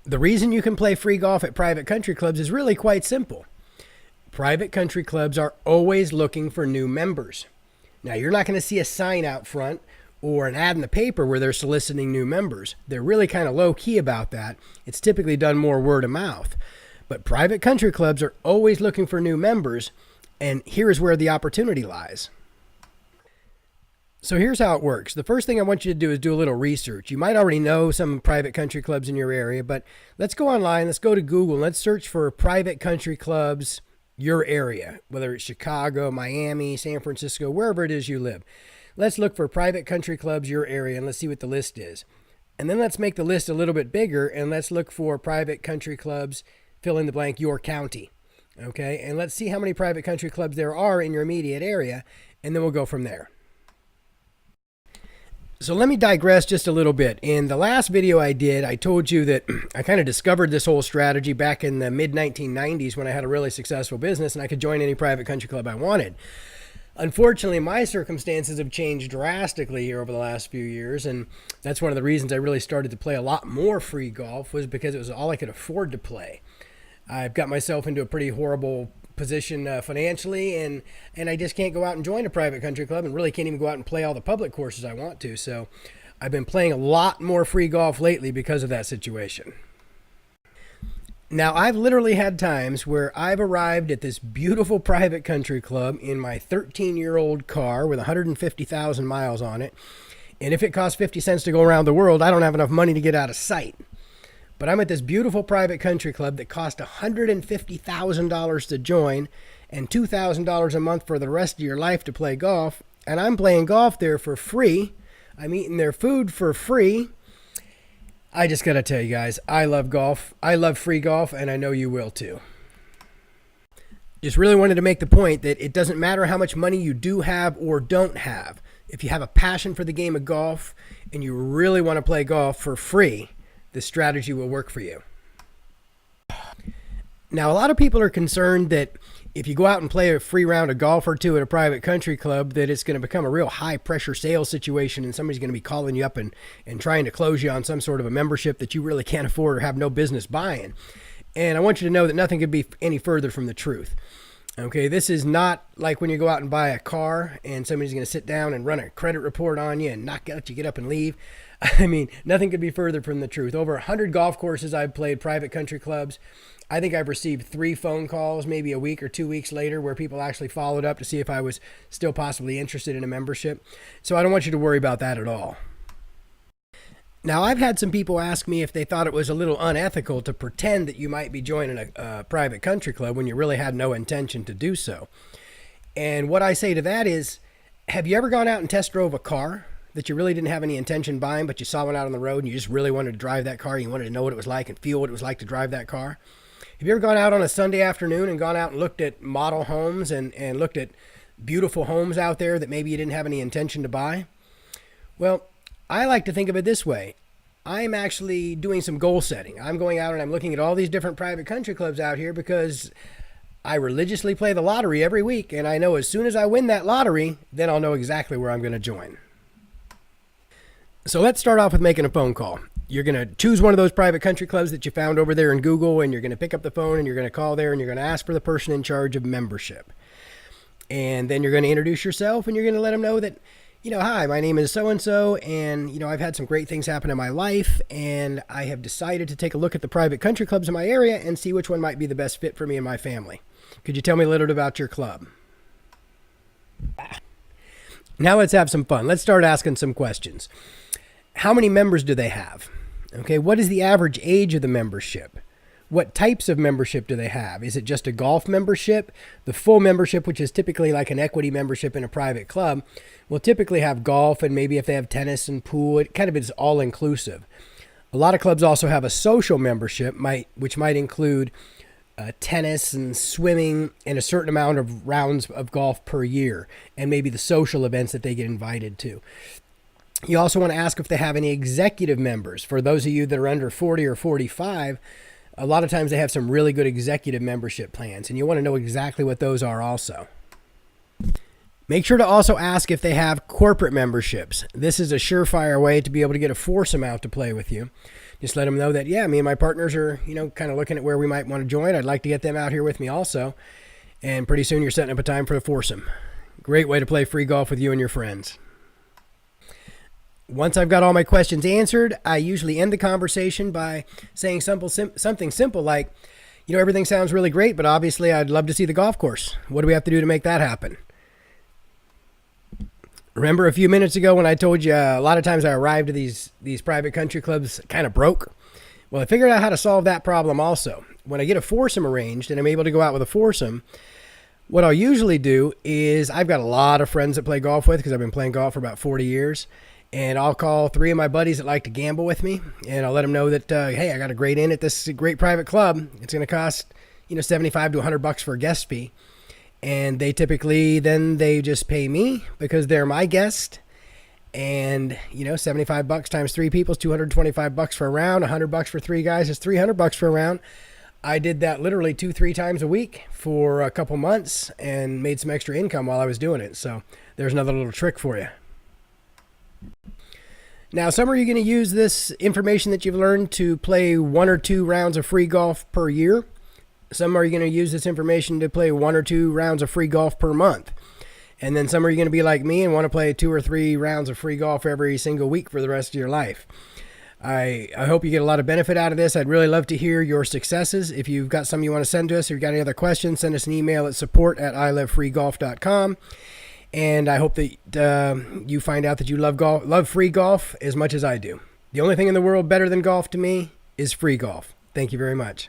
The reason you can play free golf at private country clubs is really quite simple. Private country clubs are always looking for new members. Now, you're not going to see a sign out front or an ad in the paper where they're soliciting new members. They're really kind of low key about that. It's typically done more word of mouth. But private country clubs are always looking for new members, and here's where the opportunity lies. So here's how it works. The first thing I want you to do is do a little research. You might already know some private country clubs in your area, but let's go online, let's go to Google, and let's search for private country clubs your area, whether it's Chicago, Miami, San Francisco, wherever it is you live. Let's look for private country clubs your area and let's see what the list is. And then let's make the list a little bit bigger and let's look for private country clubs, fill in the blank, your county. Okay, and let's see how many private country clubs there are in your immediate area, and then we'll go from there. So let me digress just a little bit. In the last video I did, I told you that I kind of discovered this whole strategy back in the mid-1990s when I had a really successful business and I could join any private country club I wanted. Unfortunately, my circumstances have changed drastically here over the last few years, and that's one of the reasons I really started to play a lot more free golf, was because it was all I could afford to play. I've got myself into a pretty horrible position financially, and I just can't go out and join a private country club, and really can't even go out and play all the public courses I want to. So I've been playing a lot more free golf lately because of that situation. Now, I've literally had times where I've arrived at this beautiful private country club in my 13-year-old car with 150,000 miles on it, and if it costs 50 cents to go around the world, I don't have enough money to get out of sight. But I'm at this beautiful private country club that cost $150,000 to join and $2,000 a month for the rest of your life to play golf. And I'm playing golf there for free. I'm eating their food for free. I just got to tell you guys, I love golf. I love free golf, and I know you will too. Just really wanted to make the point that it doesn't matter how much money you do have or don't have. If you have a passion for the game of golf and you really want to play golf for free, this strategy will work for you. Now, a lot of people are concerned that if you go out and play a free round of golf or two at a private country club, that it's going to become a real high-pressure sales situation and somebody's going to be calling you up and trying to close you on some sort of a membership that you really can't afford or have no business buying. And I want you to know that nothing could be any further from the truth. Okay, this is not like when you go out and buy a car and somebody's going to sit down and run a credit report on you and not let you get up and leave. I mean, nothing could be further from the truth. Over 100 golf courses I've played, private country clubs. I think I've received 3 phone calls maybe a week or 2 weeks later where people actually followed up to see if I was still possibly interested in a membership. So I don't want you to worry about that at all. Now, I've had some people ask me if they thought it was a little unethical to pretend that you might be joining a private country club when you really had no intention to do so. And what I say to that is, have you ever gone out and test drove a car that you really didn't have any intention buying, but you saw one out on the road and you just really wanted to drive that car, and you wanted to know what it was like and feel what it was like to drive that car? Have you ever gone out on a Sunday afternoon and gone out and looked at model homes and looked at beautiful homes out there that maybe you didn't have any intention to buy? Well, I like to think of it this way. I'm actually doing some goal setting. I'm going out and I'm looking at all these different private country clubs out here because I religiously play the lottery every week, and I know as soon as I win that lottery, then I'll know exactly where I'm going to join. So let's start off with making a phone call. You're going to choose one of those private country clubs that you found over there in Google, and you're going to pick up the phone and you're going to call there and you're going to ask for the person in charge of membership. And then you're going to introduce yourself and you're going to let them know that, hi, my name is so-and-so, and, I've had some great things happen in my life, and I have decided to take a look at the private country clubs in my area and see which one might be the best fit for me and my family. Could you tell me a little bit about your club? Now let's have some fun. Let's start asking some questions. How many members do they have? Okay, what is the average age of the membership? What types of membership do they have? Is it just a golf membership? The full membership, which is typically like an equity membership in a private club, will typically have golf, and maybe if they have tennis and pool, it kind of is all-inclusive. A lot of clubs also have a social membership, which might include tennis and swimming and a certain amount of rounds of golf per year, and maybe the social events that they get invited to. You also want to ask if they have any executive members. For those of you that are under 40 or 45, a lot of times they have some really good executive membership plans, and you want to know exactly what those are also. Make sure to also ask if they have corporate memberships. This is a surefire way to be able to get a foursome out to play with you, just let them know that, yeah, me and my partners are, kind of looking at where we might want to join. I'd like to get them out here with me also. And pretty soon you're setting up a time for the foursome. Great way to play free golf with you and your friends. Once I've got all my questions answered, I usually end the conversation by saying something simple like, everything sounds really great, but obviously I'd love to see the golf course. What do we have to do to make that happen? Remember a few minutes ago when I told you a lot of times I arrived at these private country clubs kind of broke? Well, I figured out how to solve that problem also. When I get a foursome arranged and I'm able to go out with a foursome, what I'll usually do is I've got a lot of friends that play golf with because I've been playing golf for about 40 years. And I'll call 3 of my buddies that like to gamble with me, and I'll let them know that, hey, I got a great in at this great private club. It's going to cost, $75 to $100 for a guest fee. And they typically, then they just pay me because they're my guest. And, $75 times 3 people is $225 for a round. $100 for 3 guys is $300 for a round. I did that literally 2-3 times a week for a couple months and made some extra income while I was doing it. So there's another little trick for you. Now, some are you going to use this information that you've learned to play 1 or 2 rounds of free golf per year. Some are you going to use this information to play 1 or 2 rounds of free golf per month. And then some are you going to be like me and want to play 2 or 3 rounds of free golf every single week for the rest of your life. I hope you get a lot of benefit out of this. I'd really love to hear your successes. If you've got some you want to send to us, or you've got any other questions, send us an email at support@ilivefreegolf.com. And I hope that you find out that you love free golf as much as I do. The only thing in the world better than golf to me is free golf. Thank you very much.